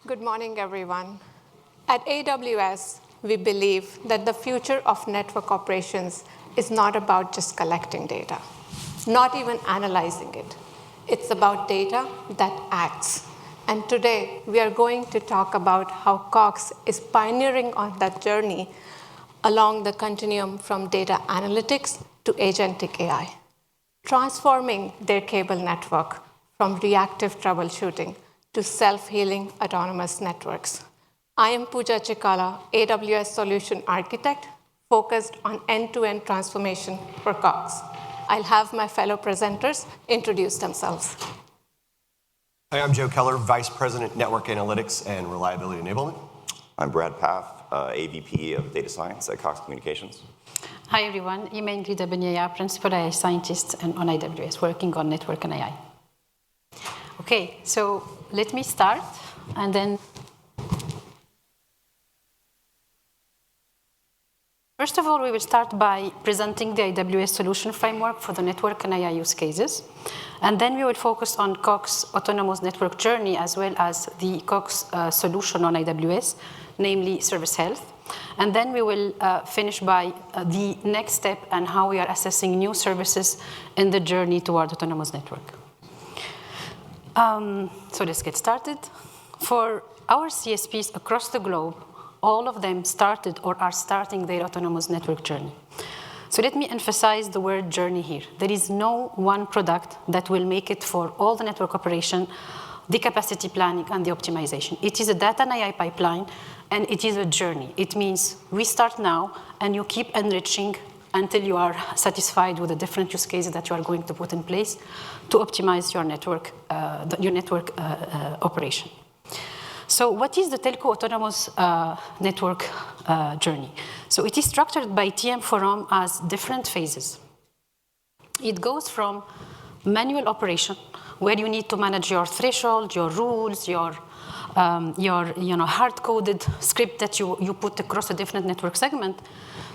Good morning, everyone. At AWS, we believe that the future of network operations is not about just collecting data, not even analyzing it. It's about data that acts. And today, we are going to talk about how Cox is pioneering on that journey along the continuum from data analytics to agentic AI, transforming their cable network from reactive troubleshooting to self-healing autonomous networks. I am Pooja Chikala, AWS Solution Architect, focused on end-to-end transformation for Cox. I'll have my fellow presenters introduce themselves. Hi, I'm Joe Keller, Vice President, Network Analytics and Reliability Enablement. I'm Brad Paff, AVP of Data Science at Cox Communications. Hi, everyone. Imen Grida-Benyaya, Principal AI Scientist on AWS, working on network and AI. Okay, so let me start, and then first of all, we will start by presenting the AWS solution framework for the network and AI use cases. And then we will focus on Cox autonomous network journey as well as the Cox solution on AWS, namely service health. And then we will finish by the next step and how we are assessing new services in the journey toward autonomous network. So let's get started. For our CSPs across the globe, all of them started or are starting their autonomous network journey. So let me emphasize the word journey here. There is no one product that will make it for all the network operation, the capacity planning, and the optimization. It is a data and AI pipeline, and it is a journey. It means we start now, and you keep enriching until you are satisfied with the different use cases that you are going to put in place to optimize your network, operation. So what is the telco autonomous network journey? So it is structured by TM Forum as different phases. It goes from manual operation, where you need to manage your threshold, your rules, your hard-coded script that you put across a different network segment,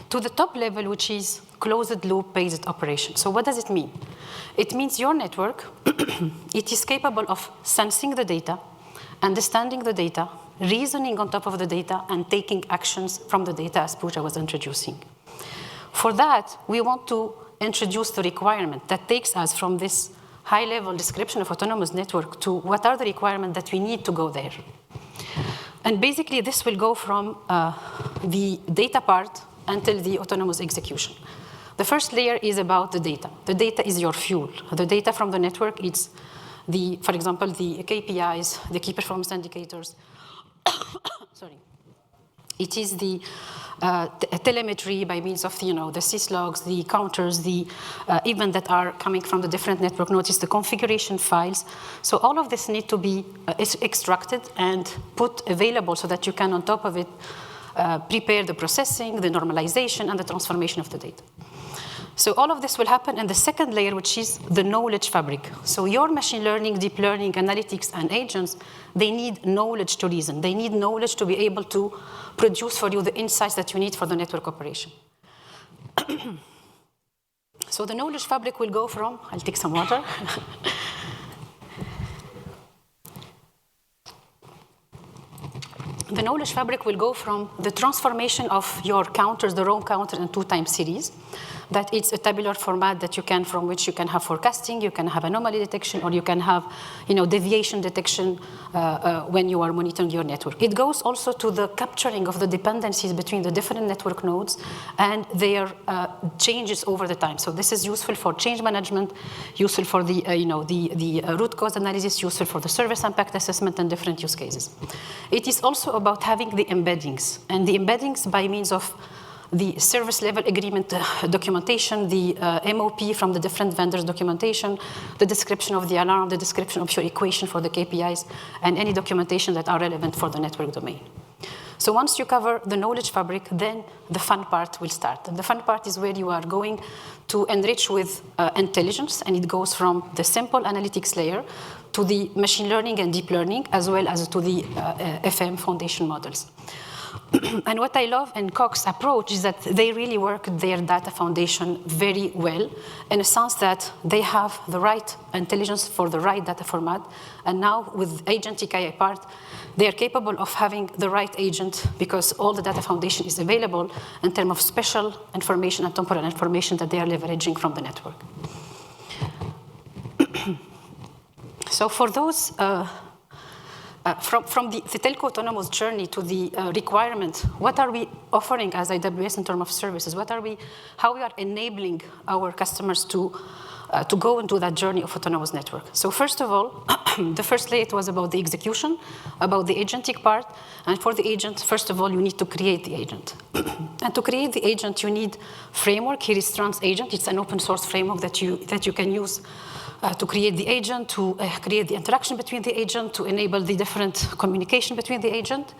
to the top level, which is closed-loop-based operation. So what does it mean? It means your network, it is capable of sensing the data, understanding the data, reasoning on top of the data, and taking actions from the data, as Pooja was introducing. For that, we want to introduce the requirement that takes us from this high-level description of autonomous network to what are the requirements that we need to go there. And basically, this will go from the data part until the autonomous execution. The first layer is about the data. The data is your fuel. The data from the network, it's for example, the KPIs, the key performance indicators. Sorry. It is the telemetry by means of the syslogs, the counters, the events that are coming from the different network nodes, the configuration files. So all of this need to be extracted and put available so that you can, on top of it, prepare the processing, the normalization, and the transformation of the data. So all of this will happen in the second layer, which is the knowledge fabric. So your machine learning, deep learning, analytics, and agents, they need knowledge to reason. They need knowledge to be able to produce for you the insights that you need for the network operation. So the knowledge fabric will go from, I'll take some water. The knowledge fabric will go from the transformation of your counters, the raw counter in 2-time series, that it's a tabular format that from which you can have forecasting, you can have anomaly detection, or you can have, deviation detection when you are monitoring your network. It goes also to the capturing of the dependencies between the different network nodes and their changes over the time. So this is useful for change management, useful for the root cause analysis, useful for the service impact assessment and different use cases. It is also about having the embeddings, and the embeddings by means of the service level agreement documentation, the MOP from the different vendors documentation, the description of the alarm, the description of your equation for the KPIs, and any documentation that are relevant for the network domain. So once you cover the knowledge fabric, then the fun part will start. And the fun part is where you are going to enrich with intelligence, and it goes from the simple analytics layer to the machine learning and deep learning, as well as to the FM foundation models. And what I love in Cox's approach is that they really work their data foundation very well, in a sense that they have the right intelligence for the right data format. And now with Agentic AI part, they are capable of having the right agent because all the data foundation is available in terms of special information and temporal information that they are leveraging from the network. So for those, from the telco autonomous journey to the requirement, what are we offering as AWS in terms of services? How we are enabling our customers to go into that journey of autonomous network? So first of all, the first layer was about the execution, about the agentic part. And for the agent, first of all, you need to create the agent. And to create the agent, you need framework. Here is Trans Agent. It's an open source framework that you can use to create the agent, to create the interaction between the agent, to enable the different communication between the agent.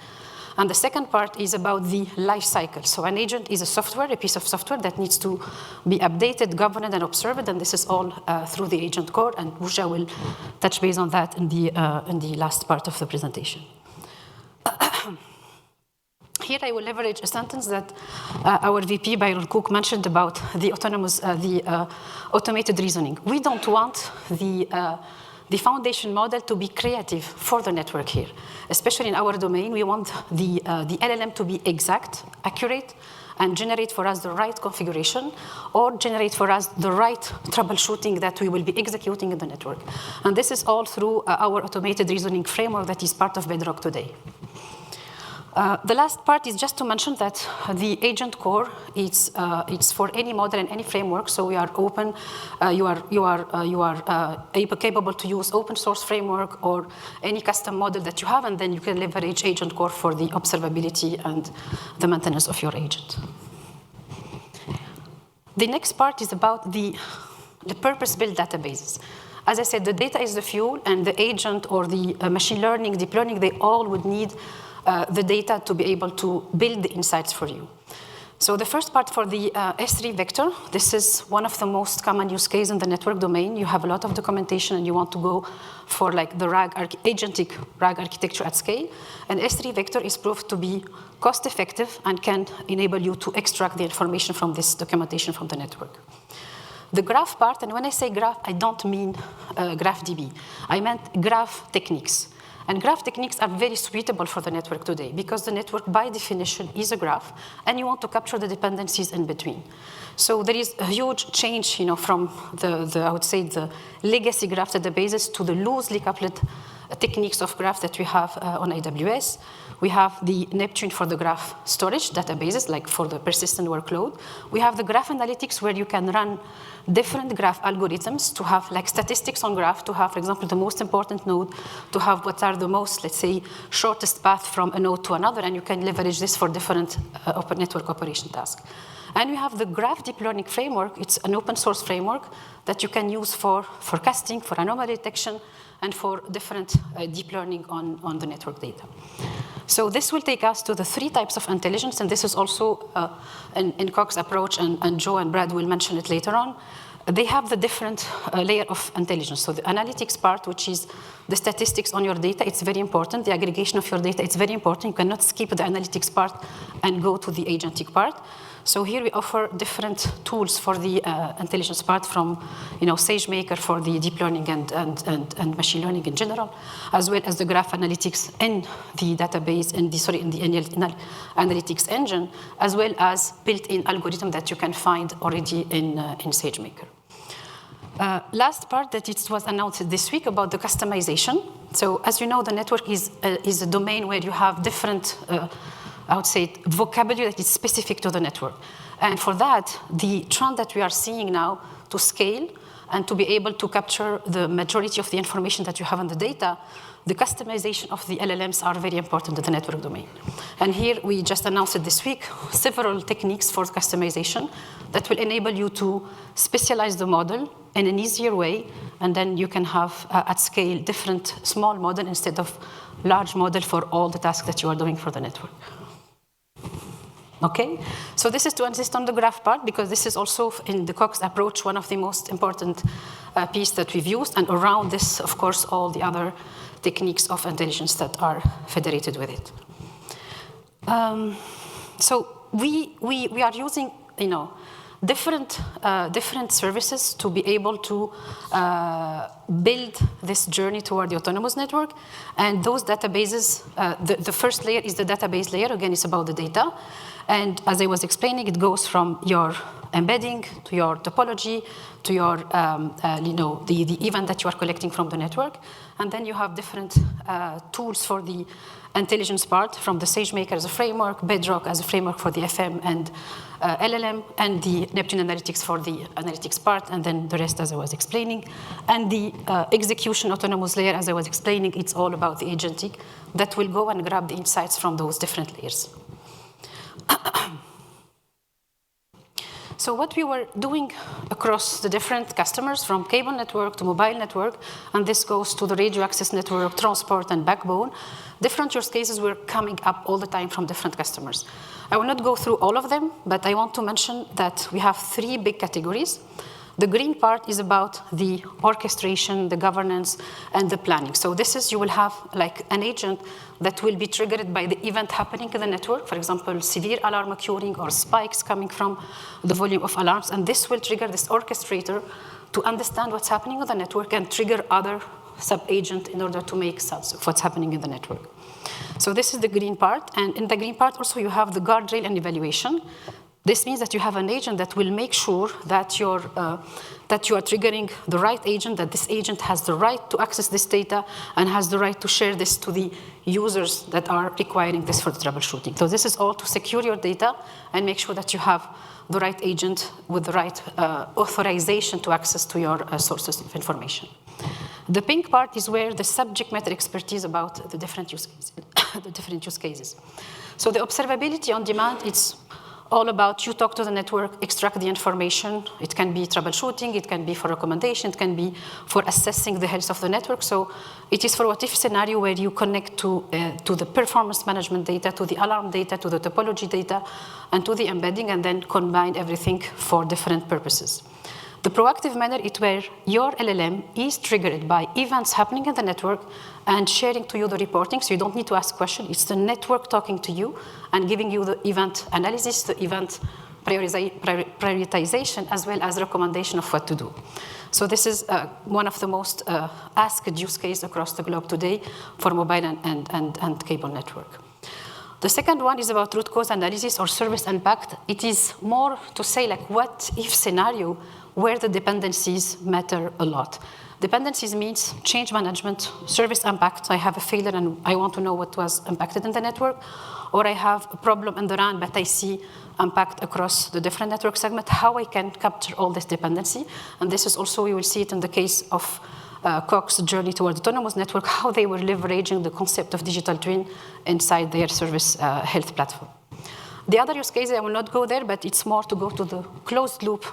And the second part is about the life cycle. So an agent is a piece of software that needs to be updated, governed, and observed, and this is all through the agent core, and Wuja will touch base on that in the last part of the presentation. Here I will leverage a sentence that our VP, Byron Cook, mentioned about the automated reasoning. We don't want the foundation model to be creative for the network here. Especially in our domain, we want the LLM to be exact, accurate, and generate for us the right configuration, or generate for us the right troubleshooting that we will be executing in the network. And this is all through our automated reasoning framework that is part of Bedrock today. The last part is just to mention that the agent core, it's for any model and any framework, so we are open. You are capable to use open source framework or any custom model that you have, and then you can leverage agent core for the observability and the maintenance of your agent. The next part is about the purpose-built databases. As I said, the data is the fuel, and the agent or the machine learning, deep learning, they all would need the data to be able to build the insights for you. So the first part for the S3 vector, this is one of the most common use cases in the network domain. You have a lot of documentation and you want to go for like the agentic RAG architecture at scale. And S3 vector is proved to be cost effective and can enable you to extract the information from this documentation from the network. The graph part, and when I say graph, I don't mean GraphDB. I meant graph techniques. And graph techniques are very suitable for the network today because the network, by definition, is a graph, and you want to capture the dependencies in between. So there is a huge change, from I would say, the legacy graph databases to the loosely coupled techniques of graph that we have on AWS. We have the Neptune for the graph storage databases, like for the persistent workload. We have the graph analytics where you can run different graph algorithms to have like statistics on graph, to have, for example, the most important node, to have what are the most, let's say, shortest path from a node to another, and you can leverage this for different network operation tasks. And we have the graph deep learning framework. It's an open source framework that you can use for forecasting, for anomaly detection, and for different deep learning on the network data. So this will take us to the 3 types of intelligence, and this is also in Cox's approach, and Joe and Brad will mention it later on. They have the different layer of intelligence. So the analytics part, which is the statistics on your data, it's very important. The aggregation of your data, it's very important. You cannot skip the analytics part and go to the agentic part. So here we offer different tools for the intelligence part, from SageMaker for the deep learning and machine learning in general, as well as the graph analytics in the database, in the analytics engine, as well as built-in algorithm that you can find already in SageMaker. Last part that it was announced this week about the customization. So as you know, the network is a domain where you have different I would say, vocabulary that is specific to the network. And for that, the trend that we are seeing now to scale and to be able to capture the majority of the information that you have in the data, the customization of the LLMs are very important in the network domain. And here we just announced it this week, several techniques for customization that will enable you to specialize the model in an easier way, and then you can have at scale different small model instead of large model for all the tasks that you are doing for the network. Okay, so this is to insist on the graph part, because this is also in the Cox approach one of the most important piece that we've used, and around this, of course, all the other techniques of intelligence that are federated with it. So we are using, different services to be able to build this journey toward the autonomous network. And those databases, the first layer is the database layer. Again, it's about the data. And as I was explaining, it goes from your embedding to your topology to your, the event that you are collecting from the network. And then you have different tools for the intelligence part, from the SageMaker as a framework, Bedrock as a framework for the FM and LLM, and the Neptune Analytics for the analytics part, and then the rest as I was explaining. And the execution autonomous layer, as I was explaining, it's all about the agentic that will go and grab the insights from those different layers. So what we were doing across the different customers, from cable network to mobile network, and this goes to the radio access network, transport, and backbone, different use cases were coming up all the time from different customers. I will not go through all of them, but I want to mention that we have 3 big categories. The green part is about the orchestration, the governance, and the planning. So this is, you will have like an agent that will be triggered by the event happening in the network, for example, severe alarm occurring or spikes coming from the volume of alarms, and this will trigger this orchestrator to understand what's happening on the network and trigger other sub-agent in order to make sense of what's happening in the network. So this is the green part, and in the green part also you have the guardrail and evaluation. This means that you have an agent that will make sure that you are triggering the right agent, that this agent has the right to access this data and has the right to share this to the users that are requiring this for the troubleshooting. So this is all to secure your data and make sure that you have the right agent with the right authorization to access to your sources of information. The pink part is where the subject matter expertise about the different use cases. So the observability on demand, it's all about you talk to the network, extract the information. It can be troubleshooting, it can be for recommendation, it can be for assessing the health of the network. So it is for what if scenario where you connect to the performance management data, to the alarm data, to the topology data, and to the embedding, and then combine everything for different purposes. The proactive manner is where your LLM is triggered by events happening in the network and sharing to you the reporting, so you don't need to ask questions. It's the network talking to you and giving you the event analysis, the event prioritization, as well as recommendation of what to do. So this is one of the most asked use cases across the globe today for mobile and cable network. The second one is about root cause analysis or service impact. It is more to say like what if scenario where the dependencies matter a lot. Dependencies means change management, service impact. I have a failure and I want to know what was impacted in the network, or I have a problem in the RAN, but I see impact across the different network segments, how I can capture all this dependency. And this is also, we will see it in the case of Cox's journey towards autonomous network, how they were leveraging the concept of digital twin inside their service health platform. The other use case, I will not go there, but it's more to go to the closed loop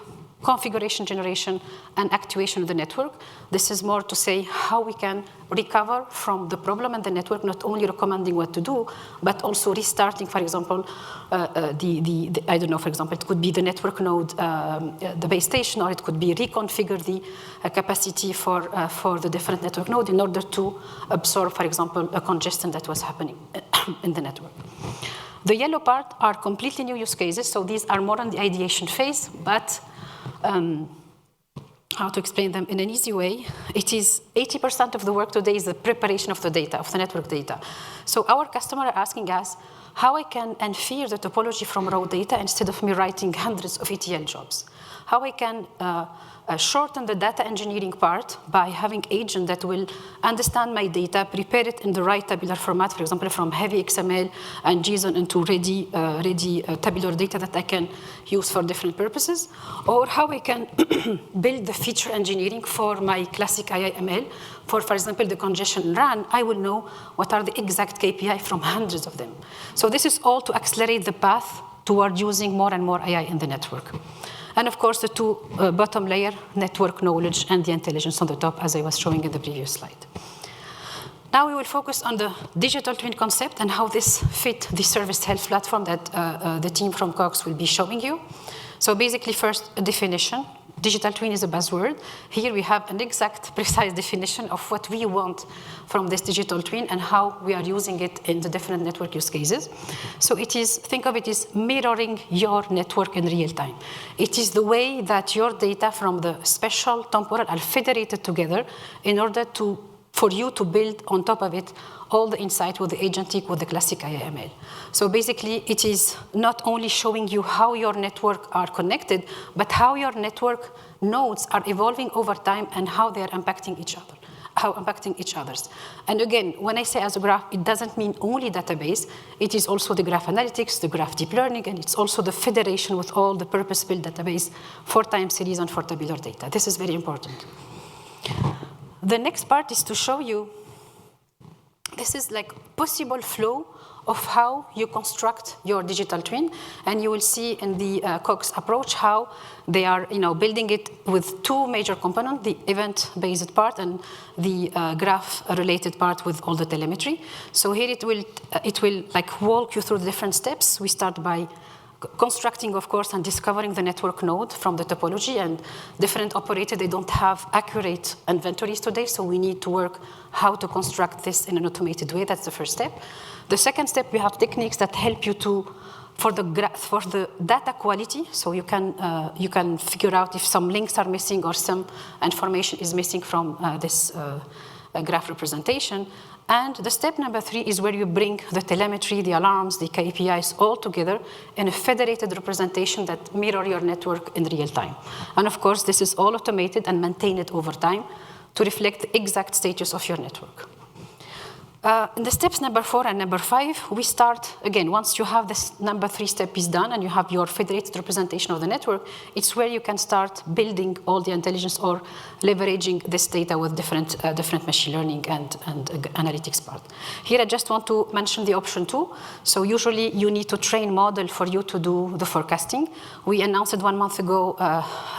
configuration generation and actuation of the network. This is more to say how we can recover from the problem in the network, not only recommending what to do, but also restarting, for example, I don't know, for example, it could be the network node, the base station, or it could be reconfigure the capacity for the different network node in order to absorb, for example, a congestion that was happening in the network. The yellow part are completely new use cases, so these are more on the ideation phase, but how to explain them in an easy way, it is 80% of the work today is the preparation of the data, of the network data. So our customers are asking us how I can infer the topology from raw data instead of me writing hundreds of ETL jobs. How I can shorten the data engineering part by having agent that will understand my data, prepare it in the right tabular format, for example, from heavy XML and JSON into ready tabular data that I can use for different purposes, or how I can build the feature engineering for my classic AI/ML. For example, the congestion RAN, I will know what are the exact KPI from hundreds of them. So this is all to accelerate the path toward using more and more AI in the network. And of course, the two bottom layer, network knowledge and the intelligence on the top, as I was showing in the previous slide. Now we will focus on the digital twin concept and how this fit the service health platform that the team from Cox will be showing you. So basically, first, a definition. digital twin is a buzzword. Here we have an exact, precise definition of what we want from this digital twin and how we are using it in the different network use cases. So it is, think of it as mirroring your network in real time. It is the way that your data from the spatial, temporal are federated together in order for you to build on top of it all the insight with the agentic, with the classic IAML. So basically, it is not only showing you how your network are connected, but how your network nodes are evolving over time and how they are impacting each other. And again, when I say as a graph, it doesn't mean only database. It is also the graph analytics, the graph deep learning, and it's also the federation with all the purpose-built database for time series and for tabular data. This is very important. The next part is to show you, this is like possible flow of how you construct your digital twin, and you will see in the Cox approach how they are building it with two major components, the event-based part and the graph-related part with all the telemetry. So here it will like walk you through the different steps. We start by constructing, of course, and discovering the network node from the topology, and different operators, they don't have accurate inventories today, so we need to work how to construct this in an automated way. That's the first step. The second step, we have techniques that help you for the data quality, so you can figure out if some links are missing or some information is missing from this graph representation. And the step number 3 is where you bring the telemetry, the alarms, the KPIs all together in a federated representation that mirror your network in real time. And of course, this is all automated and maintained over time to reflect the exact status of your network. In the steps number 4 and number 5, we start, again, once you have this number 3 step is done and you have your federated representation of the network, it's where you can start building all the intelligence or leveraging this data with different machine learning and analytics part. Here I just want to mention the option 2. So usually you need to train model for you to do the forecasting. We announced 1 month ago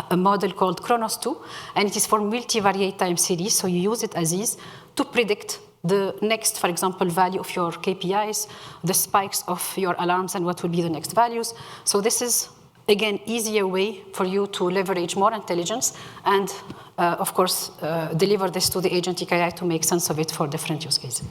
a model called Chronos 2, and it is for multivariate time series, so you use it as is to predict the next, for example, value of your KPIs, the spikes of your alarms, and what will be the next values. So this is, again, easier way for you to leverage more intelligence and, of course, deliver this to the agentic AI to make sense of it for different use cases.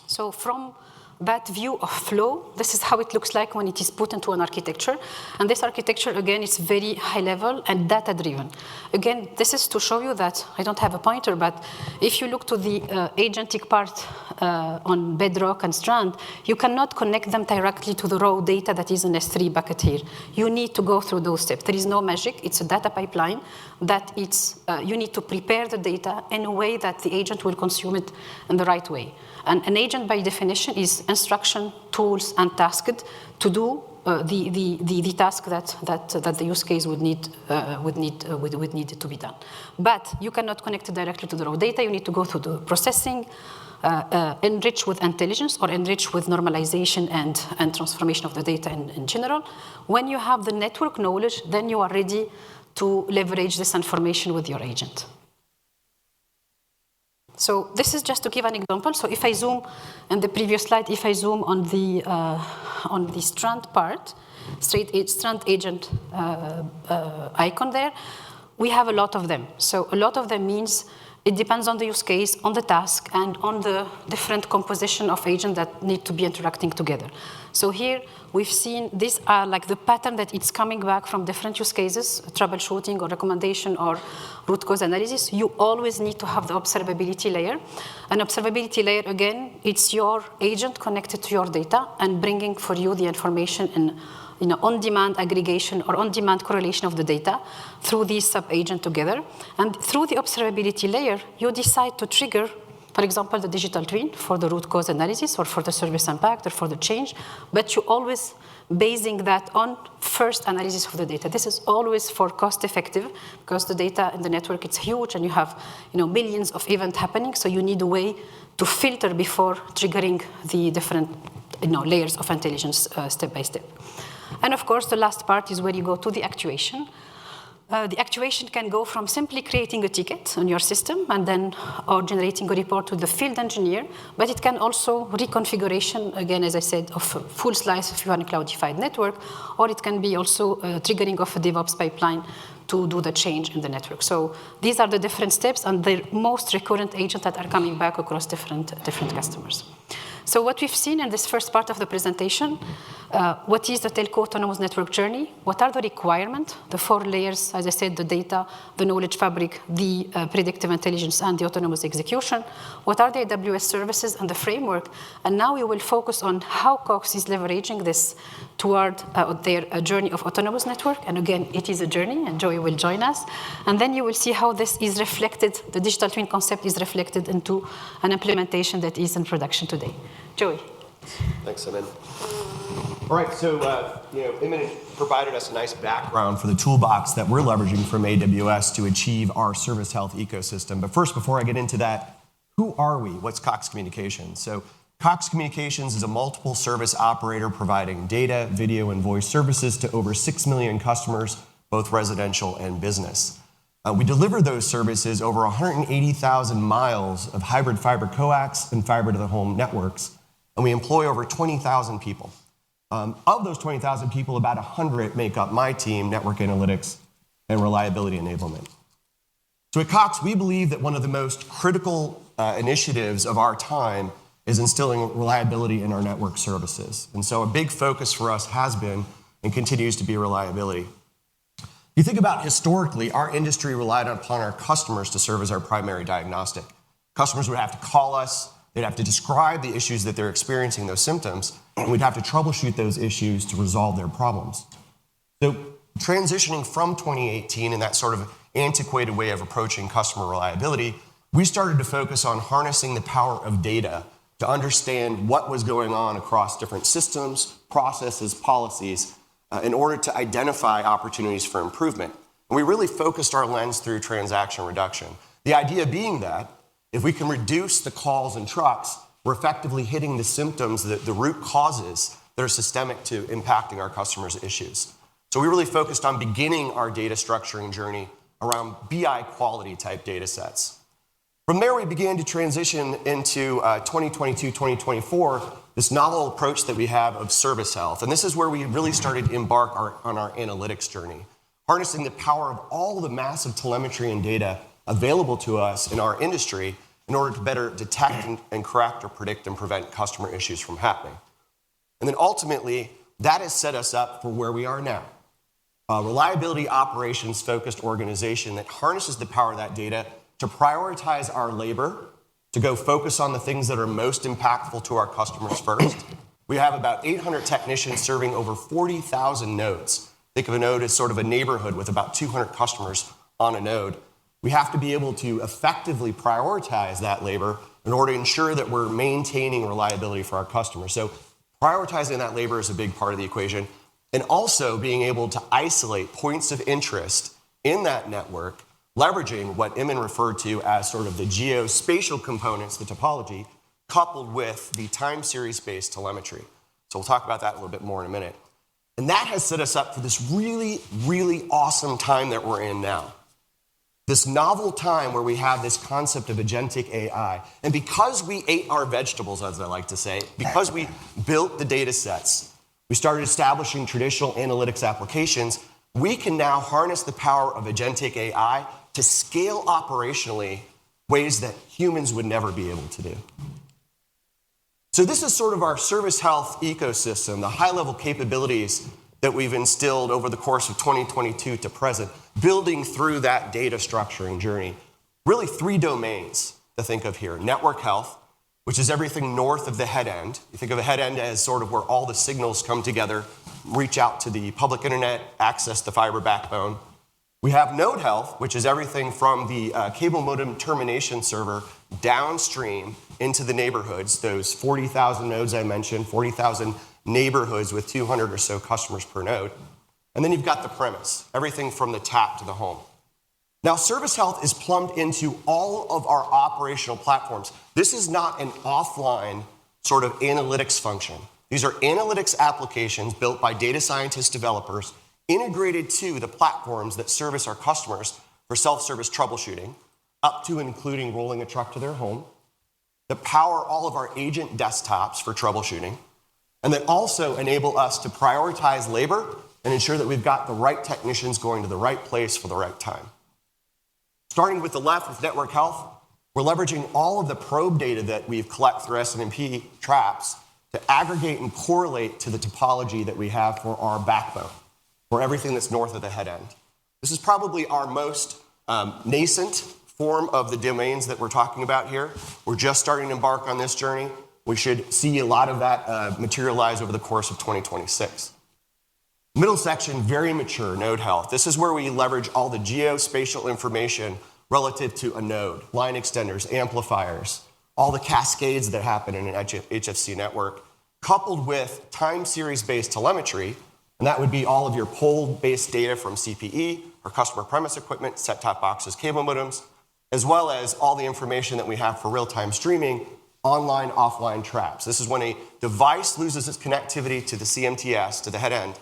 So from that view of flow, this is how it looks like when it is put into an architecture. And this architecture, again, is very high level and data-driven. Again, this is to show you that, I don't have a pointer, but if you look to the agentic part on Bedrock and Strand, you cannot connect them directly to the raw data that is in S3 bucket here. You need to go through those steps. There is no magic. It's a data pipeline that you need to prepare the data in a way that the agent will consume it in the right way. And an agent, by definition, is instruction, tools, and tasked to do the task that the use case would need to be done. But you cannot connect it directly to the raw data. You need to go through the processing, enrich with intelligence, or enrich with normalization and transformation of the data in general. When you have the network knowledge, then you are ready to leverage this information with your agent. So this is just to give an example. So if I zoom in the previous slide, if I zoom on the Strand part, Strand agent icon there, we have a lot of them. So a lot of them means it depends on the use case, on the task, and on the different composition of agents that need to be interacting together. So here we've seen these are like the pattern that it's coming back from different use cases, troubleshooting or recommendation or root cause analysis. You always need to have the observability layer. An observability layer, again, it's your agent connected to your data and bringing for you the information in on-demand aggregation or on-demand correlation of the data through these sub-agents together. And through the observability layer, you decide to trigger, for example, the digital twin for the root cause analysis or for the service impact or for the change, but you always basing that on first analysis of the data. This is always for cost effective because the data in the network, it's huge and you have millions of events happening, so you need a way to filter before triggering the different layers of intelligence step by step. And of course, the last part is where you go to the actuation. The actuation can go from simply creating a ticket on your system and then or generating a report to the field engineer, but it can also reconfiguration, again, as I said, of a full slice if you have a cloudified network, or it can be also triggering of a DevOps pipeline to do the change in the network. So these are the different steps and the most recurrent agents that are coming back across different customers. So what we've seen in this first part of the presentation, what is the telco autonomous network journey? What are the requirements? The 4 layers, as I said, the data, the knowledge fabric, the predictive intelligence, and the autonomous execution. What are the AWS services and the framework? And now we will focus on how Cox is leveraging this toward their journey of autonomous network. And again, it is a journey, and Joey will join us. And then you will see how this is reflected, the digital twin concept is reflected into an implementation that is in production today. Joey. Thanks, Emin. All right, so Emin provided us a nice background for the toolbox that we're leveraging from AWS to achieve our service health ecosystem. But first, before I get into that, who are we? What's Cox Communications? So Cox Communications is a multiple service operator providing data, video, and voice services to over 6 million customers, both residential and business. We deliver those services over 180,000 miles of hybrid fiber coax and fiber to the home networks, and we employ over 20,000 people. Of those 20,000 people, about 100 make up my team, network analytics and reliability enablement. So at Cox, we believe that one of the most critical initiatives of our time is instilling reliability in our network services. And so a big focus for us has been and continues to be reliability. You think about historically, our industry relied upon our customers to serve as our primary diagnostic. Customers would have to call us, they'd have to describe the issues that they're experiencing, those symptoms, and we'd have to troubleshoot those issues to resolve their problems. So transitioning from 2018 and that sort of antiquated way of approaching customer reliability, we started to focus on harnessing the power of data to understand what was going on across different systems, processes, policies, in order to identify opportunities for improvement. And we really focused our lens through transaction reduction. The idea being that if we can reduce the calls and trucks, we're effectively hitting the symptoms, the root causes that are systemic to impacting our customers' issues. So we really focused on beginning our data structuring journey around BI quality type data sets. From there, we began to transition into 2022, 2024, this novel approach that we have of service health. And this is where we really started to embark on our analytics journey, harnessing the power of all the massive telemetry and data available to us in our industry in order to better detect and correct or predict and prevent customer issues from happening. And then ultimately, that has set us up for where we are now. A reliability operations focused organization that harnesses the power of that data to prioritize our labor, to go focus on the things that are most impactful to our customers first. We have about 800 technicians serving over 40,000 nodes. Think of a node as sort of a neighborhood with about 200 customers on a node. We have to be able to effectively prioritize that labor in order to ensure that we're maintaining reliability for our customers. So prioritizing that labor is a big part of the equation, and also being able to isolate points of interest in that network, leveraging what Emin referred to as sort of the geospatial components, the topology, coupled with the time series-based telemetry. So we'll talk about that a little bit more in a minute. And that has set us up for this really, really awesome time that we're in now. This novel time where we have this concept of agentic AI. And because we ate our vegetables, as I like to say, because we built the data sets, we started establishing traditional analytics applications, we can now harness the power of agentic AI to scale operationally ways that humans would never be able to do. So this is sort of our service health ecosystem, the high-level capabilities that we've instilled over the course of 2022 to present, building through that data structuring journey. Really 3 domains to think of here. Network health, which is everything north of the head end. You think of a head end as sort of where all the signals come together, reach out to the public internet, access the fiber backbone. We have node health, which is everything from the cable modem termination server downstream into the neighborhoods, those 40,000 nodes I mentioned, 40,000 neighborhoods with 200 or so customers per node. And then you've got the premise, everything from the tap to the home. Now, service health is plumbed into all of our operational platforms. This is not an offline sort of analytics function. These are analytics applications built by data scientist developers integrated to the platforms that service our customers for self-service troubleshooting, up to and including rolling a truck to their home, that power all of our agent desktops for troubleshooting, and that also enable us to prioritize labor and ensure that we've got the right technicians going to the right place for the right time. Starting with the left with network health, we're leveraging all of the probe data that we've collected through SNMP traps to aggregate and correlate to the topology that we have for our backbone, for everything that's north of the head end. This is probably our most nascent form of the domains that we're talking about here. We're just starting to embark on this journey. We should see a lot of that materialize over the course of 2026. Middle section, very mature, node health. This is where we leverage all the geospatial information relative to a node, line extenders, amplifiers, all the cascades that happen in an HFC network, coupled with time series-based telemetry, and that would be all of your pole-based data from CPE, or customer premise equipment, set-top boxes, cable modems, as well as all the information that we have for real-time streaming, online, offline traps. This is when a device loses its connectivity to the CMTS, to the head end.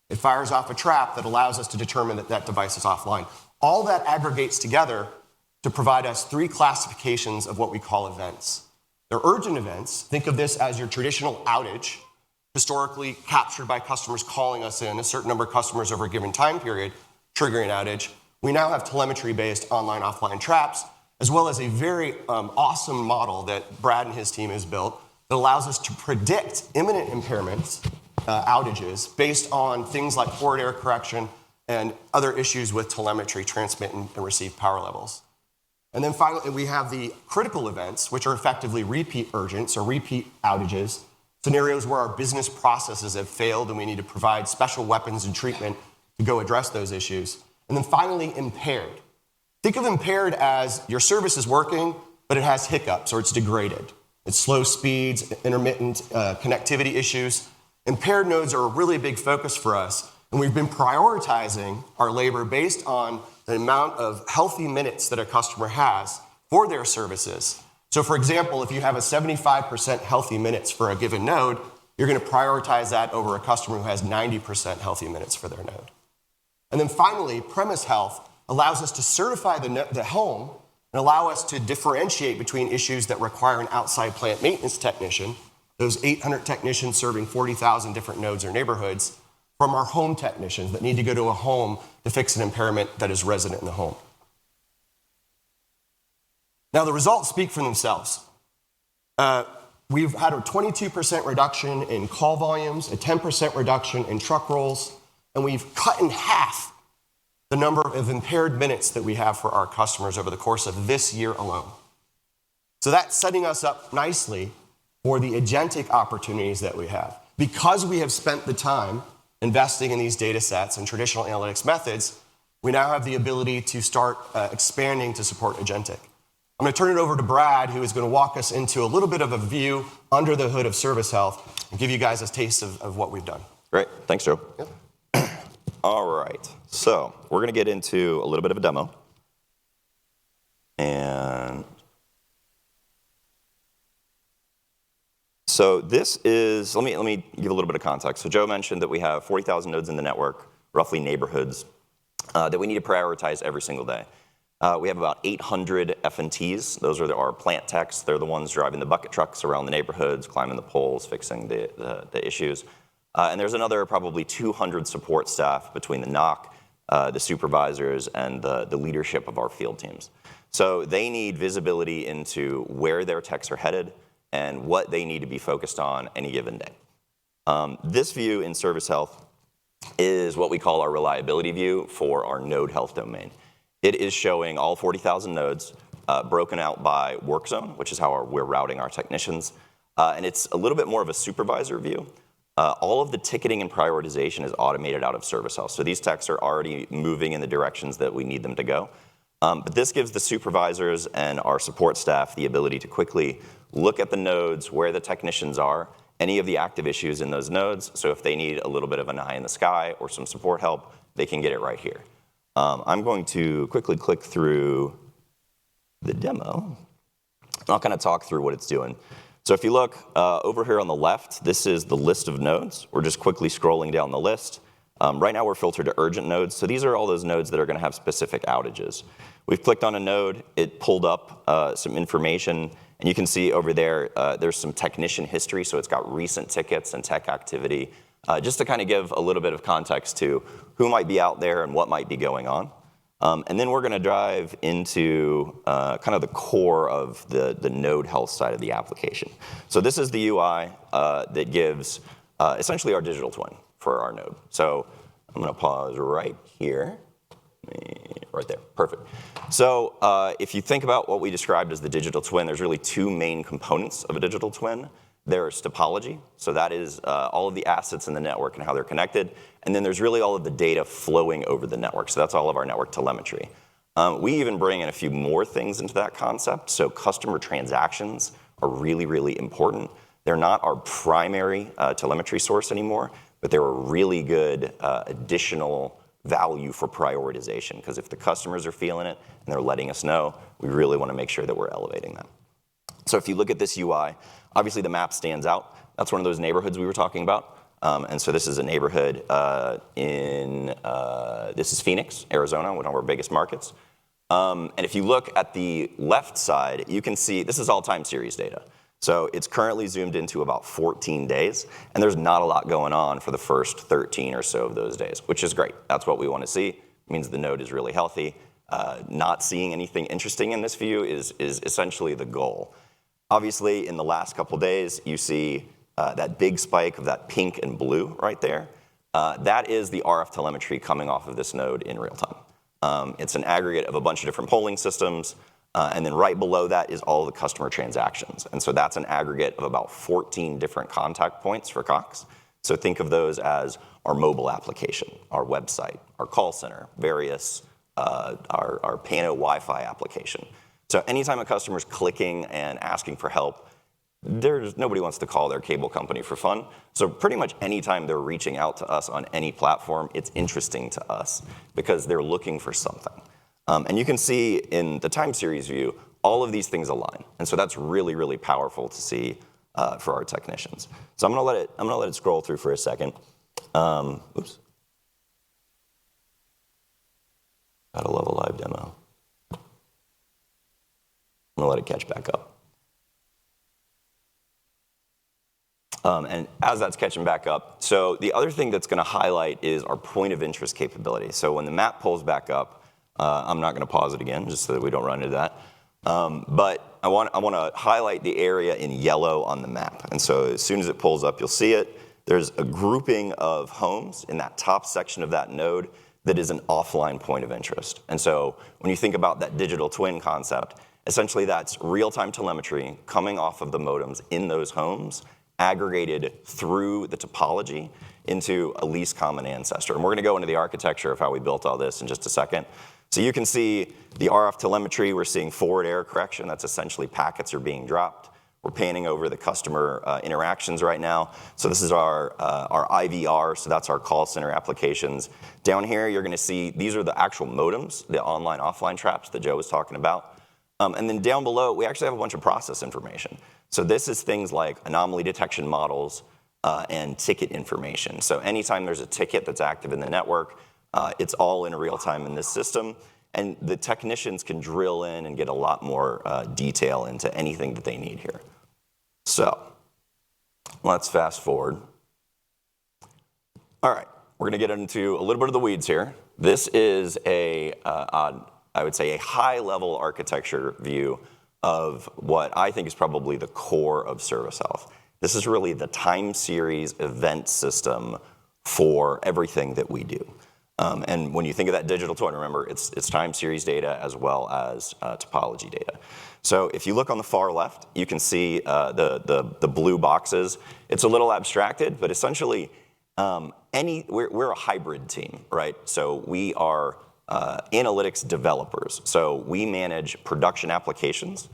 It fires off a trap that allows us to determine that that device is offline. All that aggregates together to provide us 3 classifications of what we call events. They're urgent events. Think of this as your traditional outage, historically captured by customers calling us in, a certain number of customers over a given time period, triggering an outage. We now have telemetry-based online, offline traps, as well as a very awesome model that Brad and his team has built that allows us to predict imminent impairments, outages, based on things like forward error correction and other issues with telemetry, transmit and receive power levels. And then finally, we have the critical events, which are effectively repeat urgents or repeat outages, scenarios where our business processes have failed and we need to provide special weapons and treatment to go address those issues. And then finally, impaired. Think of impaired as your service is working, but it has hiccups or it's degraded. It's slow speeds, intermittent connectivity issues. Impaired nodes are a really big focus for us, and we've been prioritizing our labor based on the amount of healthy minutes that a customer has for their services. So for example, if you have a 75% healthy minutes for a given node, you're going to prioritize that over a customer who has 90% healthy minutes for their node. And then finally, premise health allows us to certify the home and allow us to differentiate between issues that require an outside plant maintenance technician, those 800 technicians serving 40,000 different nodes or neighborhoods, from our home technicians that need to go to a home to fix an impairment that is resident in the home. Now, the results speak for themselves. We've had a 22% reduction in call volumes, a 10% reduction in truck rolls, and we've cut in half the number of impaired minutes that we have for our customers over the course of this year alone. So that's setting us up nicely for the agentic opportunities that we have. Because we have spent the time investing in these data sets and traditional analytics methods, we now have the ability to start expanding to support agentic. I'm going to turn it over to Brad, who is going to walk us into a little bit of a view under the hood of service health and give you guys a taste of what we've done. Great. Thanks, Joe. Yep. All right. So we're going to get into a little bit of a demo. And so this is, let me give a little bit of context. So Joe mentioned that we have 40,000 nodes in the network, roughly neighborhoods, that we need to prioritize every single day. We have about 800 F&Ts. Those are our plant techs. They're the ones driving the bucket trucks around the neighborhoods, climbing the poles, fixing the issues. And there's another probably 200 support staff between the NOC, the supervisors, and the leadership of our field teams. So they need visibility into where their techs are headed and what they need to be focused on any given day. This view in service health is what we call our reliability view for our node health domain. It is showing all 40,000 nodes broken out by work zone, which is how we're routing our technicians. And it's a little bit more of a supervisor view. All of the ticketing and prioritization is automated out of service health. So these techs are already moving in the directions that we need them to go. But this gives the supervisors and our support staff the ability to quickly look at the nodes, where the technicians are, any of the active issues in those nodes. So if they need a little bit of an eye in the sky or some support help, they can get it right here. I'm going to quickly click through the demo. I'm not going to talk through what it's doing. So if you look over here on the left, this is the list of nodes. We're just quickly scrolling down the list. Right now, we're filtered to urgent nodes. So these are all those nodes that are going to have specific outages. We've clicked on a node. It pulled up some information. And you can see over there, there's some technician history. So it's got recent tickets and tech activity, just to kind of give a little bit of context to who might be out there and what might be going on. And then we're going to dive into kind of the core of the node health side of the application. So this is the UI that gives essentially our digital twin for our node. So I'm going to pause right here. Right there, perfect. So if you think about what we described as the digital twin, there's really two main components of a digital twin. There's topology, so that is all of the assets in the network and how they're connected. And then there's really all of the data flowing over the network, so that's all of our network telemetry. We even bring in a few more things into that concept. So customer transactions are really, really important. They're not our primary telemetry source anymore, but they're a really good additional value for prioritization, because if the customers are feeling it and they're letting us know, we really want to make sure that we're elevating them. So if you look at this UI, obviously the map stands out. That's one of those neighborhoods we were talking about. And so this is a neighborhood this is Phoenix, Arizona, one of our biggest markets. And if you look at the left side, you can see this is all time series data. So it's currently zoomed into about 14 days, and there's not a lot going on for the first 13 or so of those days, which is great. That's what we want to see. It means the node is really healthy. Not seeing anything interesting in this view is essentially the goal. Obviously, in the last couple days, you see that big spike of that pink and blue right there. That is the RF telemetry coming off of this node in real time. It's an aggregate of a bunch of different polling systems. And then right below that is all of the customer transactions. And so that's an aggregate of about 14 different contact points for Cox. So think of those as our mobile application, our website, our call center, various, our Pano Wi-Fi application. So anytime a customer's clicking and asking for help, nobody wants to call their cable company for fun. So pretty much anytime they're reaching out to us on any platform, it's interesting to us because they're looking for something. And you can see in the time series view, all of these things align. And so that's really, really powerful to see for our technicians. So I'm gonna let it scroll through for a second. Oops. Gotta love a live demo. I'm gonna let it catch back up. And as that's catching back up, so the other thing that's gonna highlight is our point of interest capability. So when the map pulls back up, I'm not going to pause it again, just so that we don't run into that. But I want to highlight the area in yellow on the map. And so as soon as it pulls up, you'll see it. There's a grouping of homes in that top section of that node that is an offline point of interest. And so when you think about that digital twin concept, essentially that's real-time telemetry coming off of the modems in those homes, aggregated through the topology into a least common ancestor. And we're going to go into the architecture of how we built all this in just a second. So you can see the RF telemetry. We're seeing forward error correction. That's essentially packets are being dropped. We're panning over the customer interactions right now. So this is our IVR, so that's our call center applications. Down here, you're going to see these are the actual modems, the online, offline traps that Joe was talking about. And then down below, we actually have a bunch of process information. So this is things like anomaly detection models and ticket information. So anytime there's a ticket that's active in the network, it's all in real time in this system, and the technicians can drill in and get a lot more detail into anything that they need here. So let's fast forward. All right, we're going to get into a little bit of the weeds here. This is I would say a high-level architecture view of what I think is probably the core of service health. This is really the time series event system for everything that we do. And when you think of that digital twin, remember, it's time series data as well as topology data. So if you look on the far left, you can see the blue boxes. It's a little abstracted, but essentially, we're a hybrid team, right? So we are analytics developers. So we manage production applications.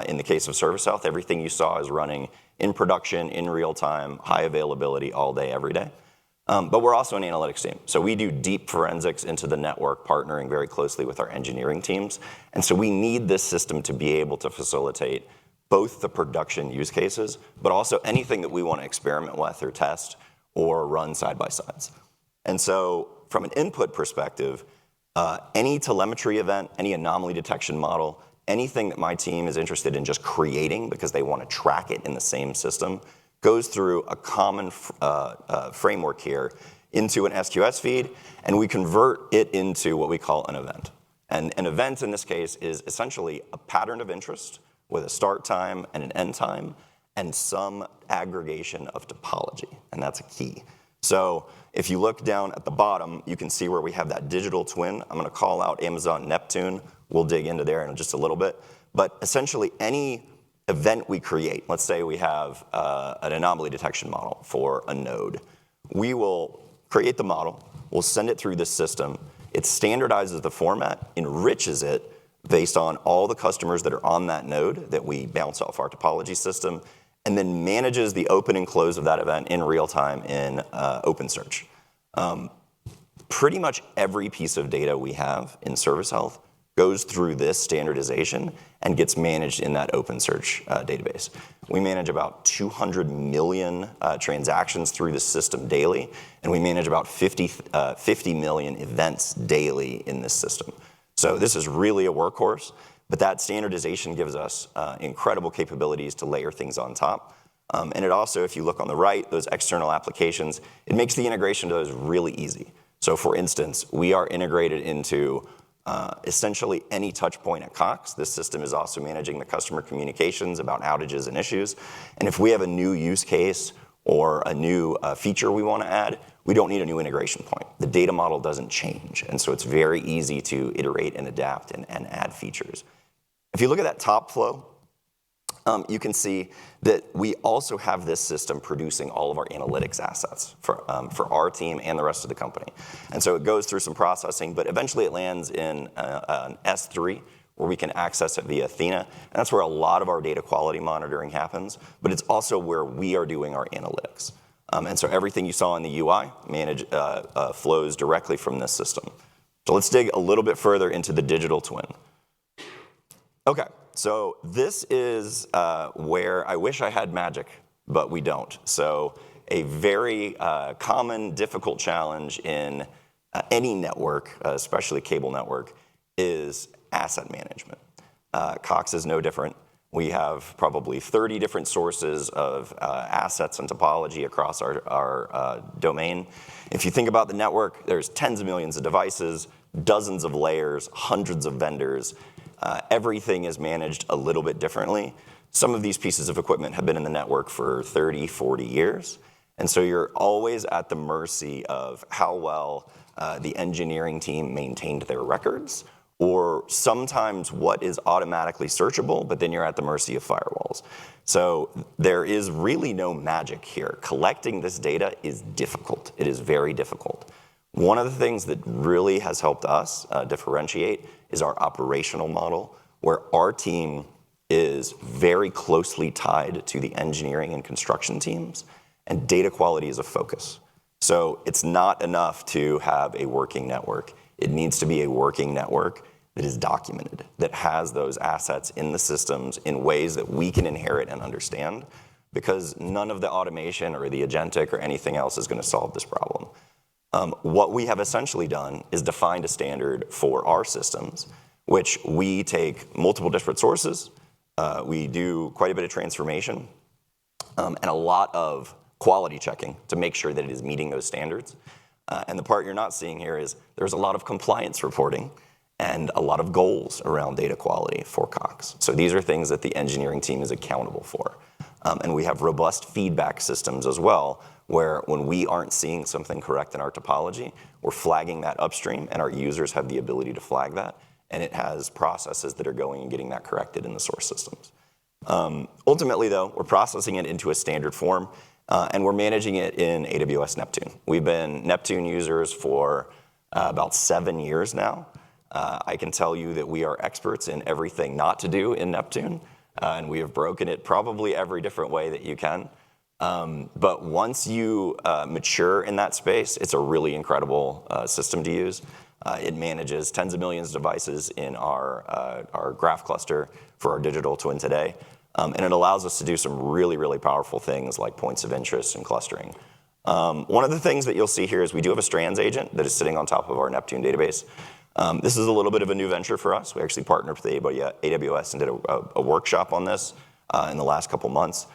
In the case of service health, everything you saw is running in production, in real time, high availability all day, every day. But we're also an analytics team. So we do deep forensics into the network, partnering very closely with our engineering teams. And so we need this system to be able to facilitate both the production use cases, but also anything that we want to experiment with or test or run side by sides. And so from an input perspective, any telemetry event, any anomaly detection model, anything that my team is interested in just creating because they want to track it in the same system goes through a common framework here into an SQS feed, and we convert it into what we call an event. And an event in this case is essentially a pattern of interest with a start time and an end time and some aggregation of topology, and that's a key. So if you look down at the bottom, you can see where we have that digital twin. I'm gonna call out Amazon Neptune. We'll dig into there in just a little bit. But essentially any event we create, let's say we have an anomaly detection model for a node. We will create the model, we'll send it through this system. It standardizes the format, enriches it based on all the customers that are on that node that we bounce off our topology system, and then manages the open and close of that event in real time in OpenSearch. Pretty much every piece of data we have in service health goes through this standardization and gets managed in that OpenSearch database. We manage about 200 million transactions through the system daily, and we manage about 50 million events daily in this system. So this is really a workhorse, but that standardization gives us incredible capabilities to layer things on top. And it also, if you look on the right, those external applications, it makes the integration to those really easy. So for instance, we are integrated into essentially any touch point at Cox. This system is also managing the customer communications about outages and issues. And if we have a new use case or a new feature we want to add, we don't need a new integration point. The data model doesn't change. And so it's very easy to iterate and adapt and add features. If you look at that top flow, you can see that we also have this system producing all of our analytics assets for our team and the rest of the company. And so it goes through some processing, but eventually it lands in an S3 where we can access it via Athena. And that's where a lot of our data quality monitoring happens, but it's also where we are doing our analytics. And so everything you saw in the UI flows directly from this system. So let's dig a little bit further into the digital twin. Okay, so this is where I wish I had magic, but we don't. So a very common, difficult challenge in any network, especially cable network, is asset management. Cox is no different. We have probably 30 different sources of assets and topology across our domain. If you think about the network, there's tens of millions of devices, dozens of layers, hundreds of vendors. Everything is managed a little bit differently. Some of these pieces of equipment have been in the network for 30, 40 years. And so you're always at the mercy of how well the engineering team maintained their records, or sometimes what is automatically searchable, but then you're at the mercy of firewalls. So there is really no magic here. Collecting this data is difficult. It is very difficult. One of the things that really has helped us differentiate is our operational model, where our team is very closely tied to the engineering and construction teams, and data quality is a focus. So it's not enough to have a working network. It needs to be a working network that is documented, that has those assets in the systems in ways that we can inherit and understand, because none of the automation or the agentic or anything else is going to solve this problem. What we have essentially done is defined a standard for our systems, which we take multiple disparate sources, we do quite a bit of transformation, and a lot of quality checking to make sure that it is meeting those standards. And the part you're not seeing here is there's a lot of compliance reporting and a lot of goals around data quality for Cox. So these are things that the engineering team is accountable for. And we have robust feedback systems as well, where when we aren't seeing something correct in our topology, we're flagging that upstream, and our users have the ability to flag that, and it has processes that are going and getting that corrected in the source systems. Ultimately, though, we're processing it into a standard form, and we're managing it in AWS Neptune. We've been Neptune users for about 7 years now. I can tell you that we are experts in everything not to do in Neptune, and we have broken it probably every different way that you can. But once you mature in that space, it's a really incredible system to use. It manages tens of millions of devices in our graph cluster for our digital twin today. And it allows us to do some really, really powerful things like points of interest and clustering. One of the things that you'll see here is we do have a Strands agent that is sitting on top of our Neptune database. This is a little bit of a new venture for us. We actually partnered with AWS and did a workshop on this in the last couple months.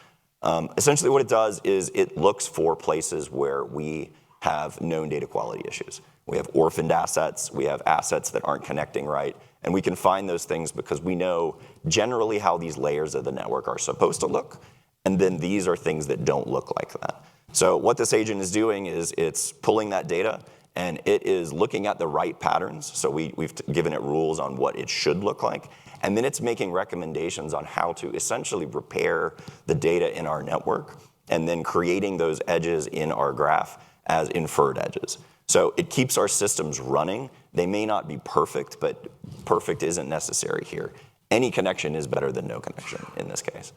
Essentially what it does is it looks for places where we have known data quality issues. We have orphaned assets, we have assets that aren't connecting right, and we can find those things because we know generally how these layers of the network are supposed to look, and then these are things that don't look like that. So what this agent is doing is it's pulling that data and it is looking at the right patterns. So we've given it rules on what it should look like. And then it's making recommendations on how to essentially repair the data in our network and then creating those edges in our graph as inferred edges. So it keeps our systems running. They may not be perfect, but perfect isn't necessary here. Any connection is better than no connection in this case.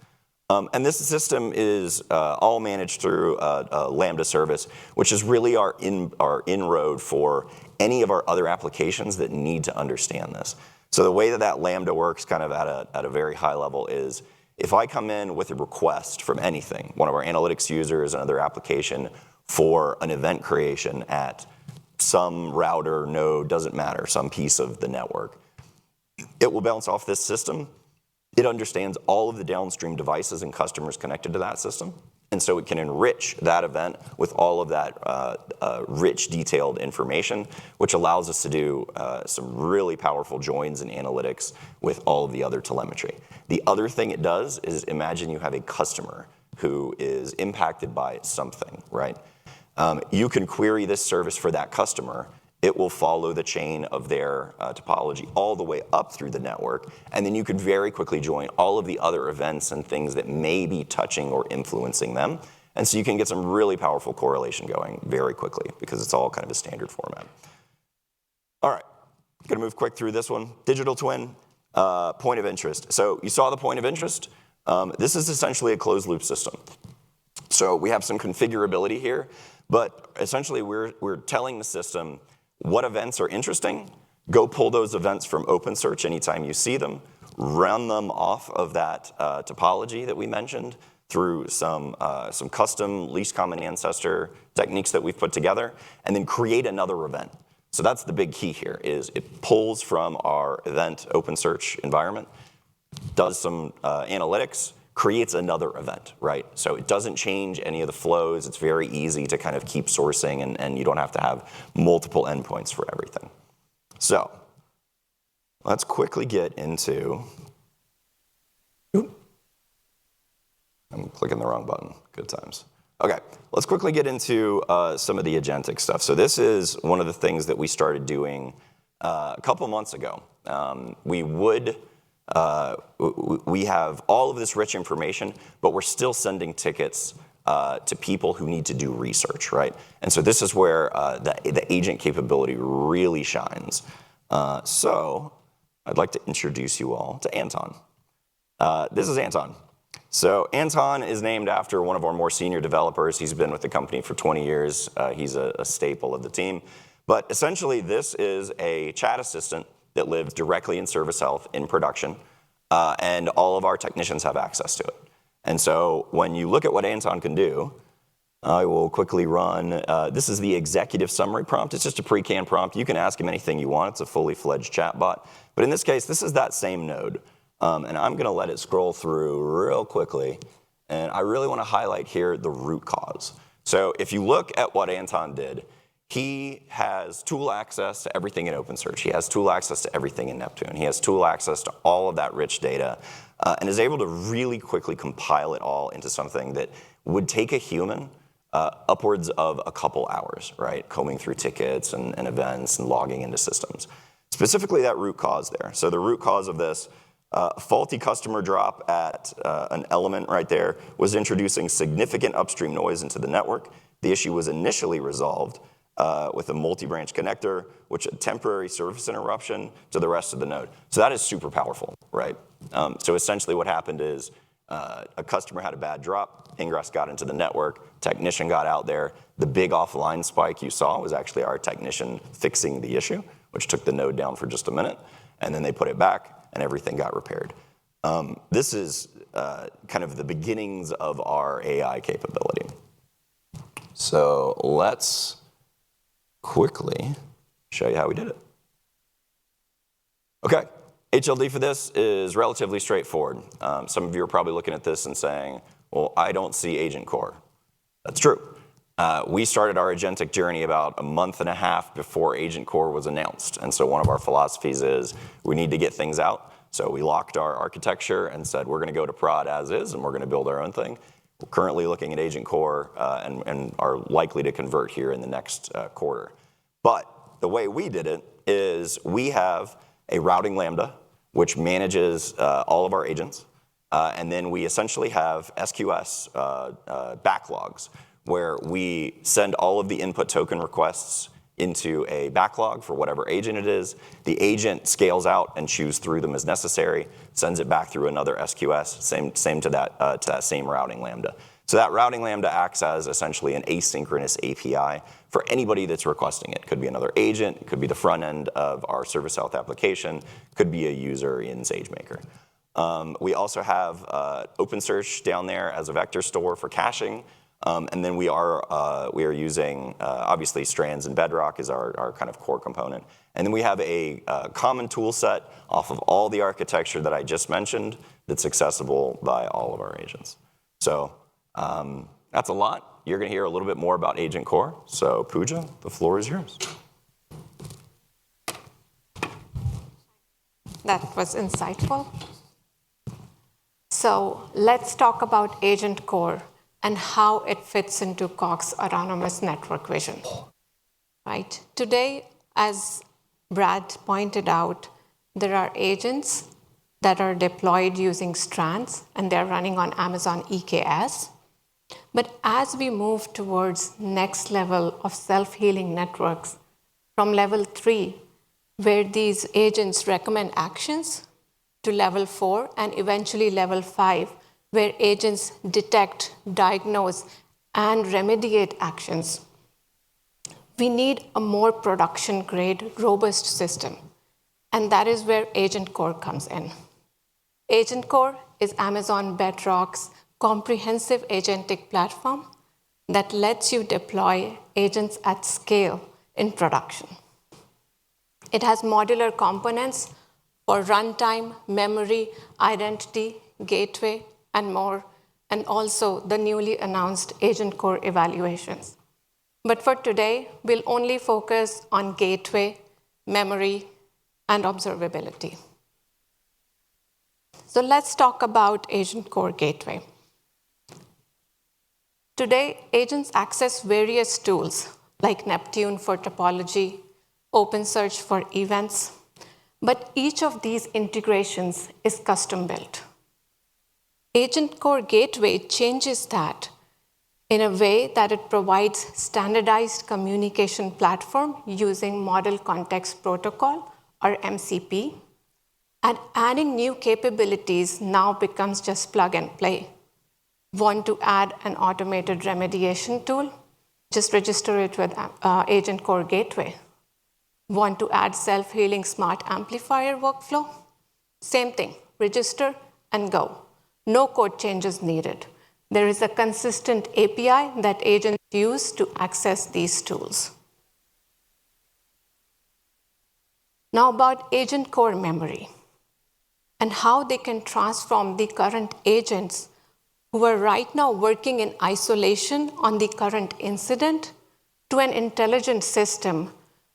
And this system is all managed through a Lambda service, which is really our inroad for any of our other applications that need to understand this. So the way that Lambda works kind of at a very high level is if I come in with a request from anything, one of our analytics users, another application for an event creation at some router, node, doesn't matter, some piece of the network, it will bounce off this system. It understands all of the downstream devices and customers connected to that system. And so it can enrich that event with all of that rich, detailed information, which allows us to do some really powerful joins and analytics with all of the other telemetry. The other thing it does is imagine you have a customer who is impacted by something, right? You can query this service for that customer. It will follow the chain of their topology all the way up through the network, and then you could very quickly join all of the other events and things that may be touching or influencing them. And so you can get some really powerful correlation going very quickly because it's all kind of a standard format. All right, gonna move quick through this one. Digital twin, point of interest. So you saw the point of interest. This is essentially a closed loop system. So we have some configurability here, but essentially we're telling the system what events are interesting, go pull those events from OpenSearch anytime you see them, run them off of that topology that we mentioned through some custom least common ancestor techniques that we've put together, and then create another event. So that's the big key here, is it pulls from our event OpenSearch environment, does some analytics, creates another event, right? So it doesn't change any of the flows. It's very easy to kind of keep sourcing and you don't have to have multiple endpoints for everything. So let's quickly get into, I'm clicking the wrong button, good times. Okay, let's quickly get into some of the agentic stuff. So this is one of the things that we started doing a couple months ago. We have all of this rich information, but we're still sending tickets to people who need to do research, right? And so this is where the agent capability really shines. So I'd like to introduce you all to Anton. This is Anton. So Anton is named after one of our more senior developers. He's been with the company for 20 years. He's a staple of the team. But essentially, this is a chat assistant that lives directly in Service Health in production, and all of our technicians have access to it. And so when you look at what Anton can do, I will quickly run, this is the executive summary prompt. It's just a pre-canned prompt. You can ask him anything you want. It's a fully fledged chatbot. But in this case, this is that same node. And I'm gonna let it scroll through real quickly. And I really wanna highlight here the root cause. So if you look at what Anton did, he has tool access to everything in OpenSearch. He has tool access to everything in Neptune. He has tool access to all of that rich data and is able to really quickly compile it all into something that would take a human upwards of a couple hours, right? Combing through tickets and events and logging into systems. Specifically that root cause there. So the root cause of this, faulty customer drop at an element right there was introducing significant upstream noise into the network. The issue was initially resolved with a multi-branch connector, which a temporary service interruption to the rest of the node. So that is super powerful, right? So essentially what happened is a customer had a bad drop, ingress got into the network, technician got out there. The big offline spike you saw was actually our technician fixing the issue, which took the node down for just a minute, and then they put it back and everything got repaired. This is kind of the beginnings of our AI capability. So let's quickly show you how we did it. Okay, HLD for this is relatively straightforward. Some of you are probably looking at this and saying, well, I don't see Agent Core. That's true. We started our agentic journey about a month and a half before Agent Core was announced. And so one of our philosophies is we need to get things out. So we locked our architecture and said we're going to go to prod as is, and we're going to build our own thing. We're currently looking at Agent Core and are likely to convert here in the next quarter. But the way we did it is we have a routing lambda, which manages all of our agents. And then we essentially have SQS backlogs, where we send all of the input token requests into a backlog for whatever agent it is. The agent scales out and chews through them as necessary, sends it back through another SQS, same to that same routing lambda. So that routing lambda acts as essentially an asynchronous API for anybody that's requesting it. Could be another agent, it could be the front end of our service health application, could be a user in SageMaker. We also have OpenSearch down there as a vector store for caching. And then we are using, obviously, Strands and Bedrock is our kind of core component. And then we have a common tool set off of all the architecture that I just mentioned that's accessible by all of our agents. So that's a lot. You're going to hear a little bit more about Agent Core. So Pooja, the floor is yours. That was insightful. So let's talk about Agent Core and how it fits into Cox Autonomous Network vision. Right? Today, as Brad pointed out, there are agents that are deployed using Strands, and they're running on Amazon EKS. But as we move towards next level of self-healing networks, from level 3, where these agents recommend actions, to level 4, and eventually level 5, where agents detect, diagnose, and remediate actions, we need a more production-grade, robust system. And that is where Agent Core comes in. Agent Core is Amazon Bedrock's comprehensive agentic platform that lets you deploy agents at scale in production. It has modular components for runtime, memory, identity, gateway, and more, and also the newly announced Agent Core evaluations. But for today, we'll only focus on gateway, memory, and observability. So let's talk about Agent Core Gateway. Today, agents access various tools like Neptune for topology, OpenSearch for events, but each of these integrations is custom built. Agent Core Gateway changes that in a way that it provides standardized communication platform using Model Context Protocol, or MCP, and adding new capabilities now becomes just plug and play. Want to add an automated remediation tool? Just register it with Agent Core Gateway. Want to add self-healing smart amplifier workflow? Same thing, register and go. No code changes needed. There is a consistent API that agents use to access these tools. Now about Agent Core memory and how they can transform the current agents who are right now working in isolation on the current incident to an intelligent system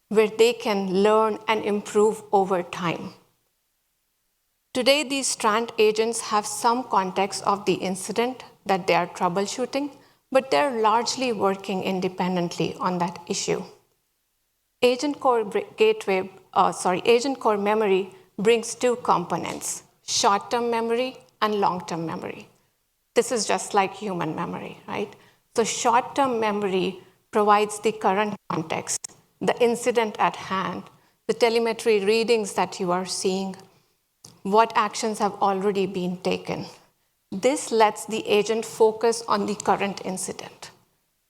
where they can learn and improve over time. Today, these Strand agents have some context of the incident that they are troubleshooting, but they're largely working independently on that issue. Agent Core memory brings two components, short-term memory and long-term memory. This is just like human memory, right? So short-term memory provides the current context, the incident at hand, the telemetry readings that you are seeing, what actions have already been taken. This lets the agent focus on the current incident.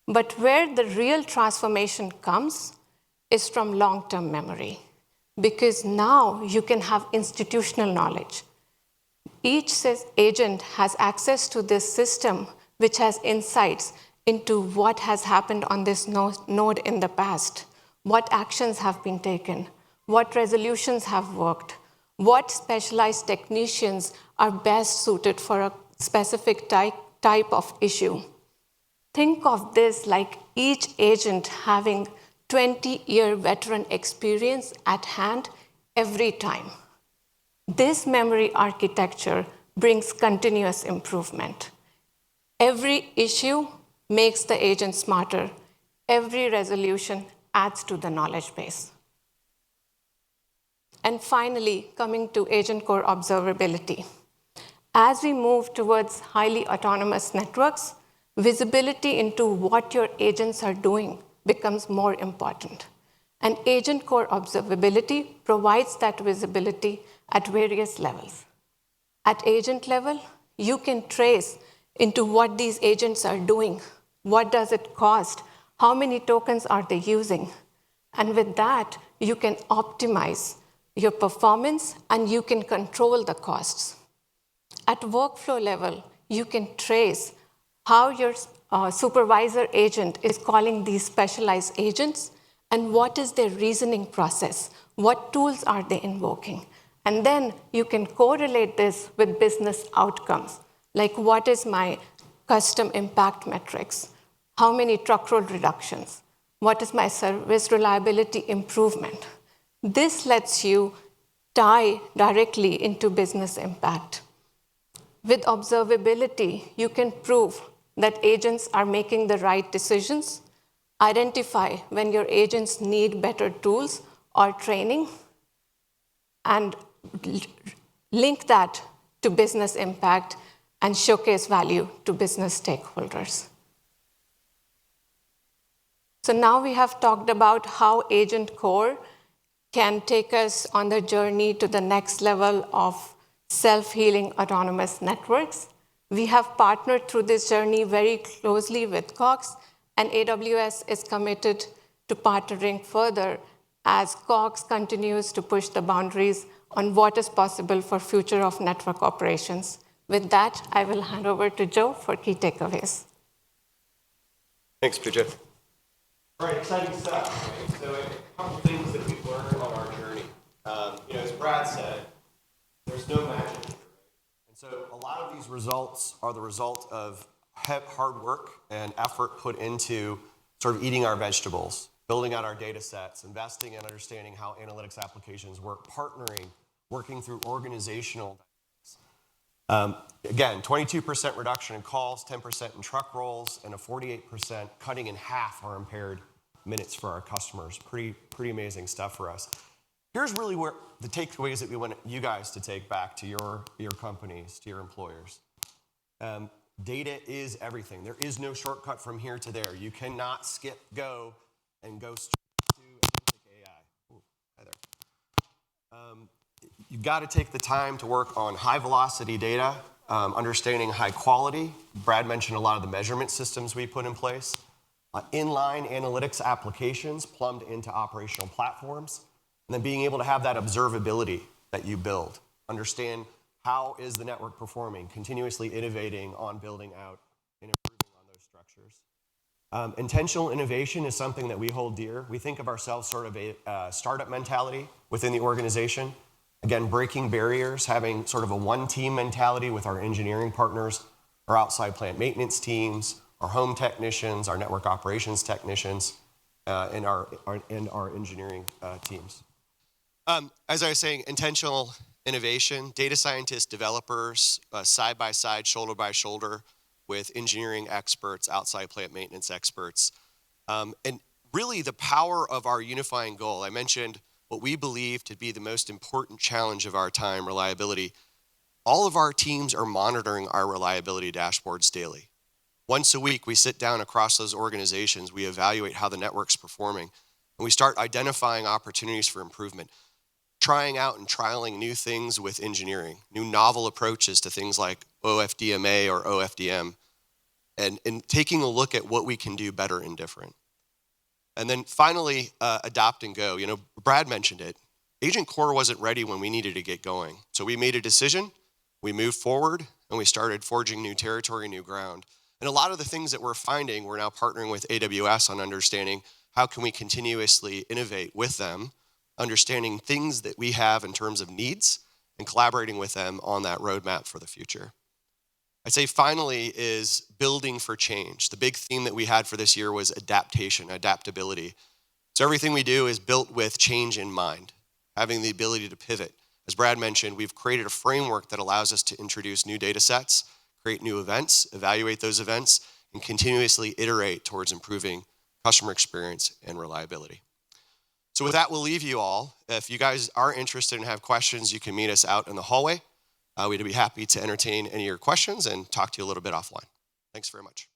But where the real transformation comes is from long-term memory, because now you can have institutional knowledge. Each agent has access to this system which has insights into what has happened on this node in the past, what actions have been taken, what resolutions have worked, what specialized technicians are best suited for a specific type of issue. Think of this like each agent having 20-year veteran experience at hand every time. This memory architecture brings continuous improvement. Every issue makes the agent smarter. Every resolution adds to the knowledge base. And finally, coming to agent core observability. As we move towards highly autonomous networks, visibility into what your agents are doing becomes more important. And agent core observability provides that visibility at various levels. At agent level, you can trace into what these agents are doing. What does it cost? How many tokens are they using? And with that, you can optimize your performance and you can control the costs. At workflow level, you can trace how your supervisor agent is calling these specialized agents and what is their reasoning process, what tools are they invoking. And then you can correlate this with business outcomes, like what is my custom impact metrics, how many truck roll reductions, what is my service reliability improvement. This lets you tie directly into business impact. With observability, you can prove that agents are making the right decisions, identify when your agents need better tools or training, and link that to business impact and showcase value to business stakeholders. So now we have talked about how Agent Core can take us on the journey to the next level of self-healing autonomous networks. We have partnered through this journey very closely with Cox, and AWS is committed to partnering further as Cox continues to push the boundaries on what is possible for future of network operations. With that, I will hand over to Joe for key takeaways. Thanks, Pooja. All right, exciting stuff. Right? So a couple things that we've learned on our journey. As Brad said, there's no magic here. And so a lot of these results are the result of hard work and effort put into sort of eating our vegetables, building out our data sets, investing in understanding how analytics applications work, partnering, working through organizational again, 22% reduction in calls, 10% in truck rolls, and a 48% cutting in half our impaired minutes for our customers. Pretty amazing stuff for us. Here's really where the takeaways that we want you guys to take back to your companies, to your employers. Data is everything. There is no shortcut from here to there. You cannot skip go and go straight to agentic AI. Ooh, hi there. You've got to take the time to work on high velocity data, understanding high quality. Brad mentioned a lot of the measurement systems we put in place. Inline analytics applications plumbed into operational platforms. And then being able to have that observability that you build. Understand how is the network performing, continuously innovating on building out and improving on those structures. Intentional innovation is something that we hold dear. We think of ourselves sort of a startup mentality within the organization. Again, breaking barriers, having sort of a one-team mentality with our engineering partners, our outside plant maintenance teams, our home technicians, our network operations technicians, and our engineering teams. As I was saying, intentional innovation, data scientists, developers, side by side, shoulder by shoulder with engineering experts, outside plant maintenance experts. And really the power of our unifying goal. I mentioned what we believe to be the most important challenge of our time, reliability. All of our teams are monitoring our reliability dashboards daily. Once a week, we sit down across those organizations, we evaluate how the network's performing, and we start identifying opportunities for improvement, trying out and trialing new things with engineering, new novel approaches to things like OFDMA or OFDM, and taking a look at what we can do better and different. And then finally, adopt and go. Brad mentioned it. Agent Core wasn't ready when we needed to get going. So we made a decision, we moved forward, and we started forging new territory, new ground. And a lot of the things that we're finding, we're now partnering with AWS on understanding how can we continuously innovate with them, understanding things that we have in terms of needs, and collaborating with them on that roadmap for the future. I'd say finally is building for change. The big theme that we had for this year was adaptation, adaptability. So everything we do is built with change in mind, having the ability to pivot. As Brad mentioned, we've created a framework that allows us to introduce new data sets, create new events, evaluate those events, and continuously iterate towards improving customer experience and reliability. So with that, we'll leave you all. If you guys are interested and have questions, you can meet us out in the hallway. We'd be happy to entertain any of your questions and talk to you a little bit offline. Thanks very much.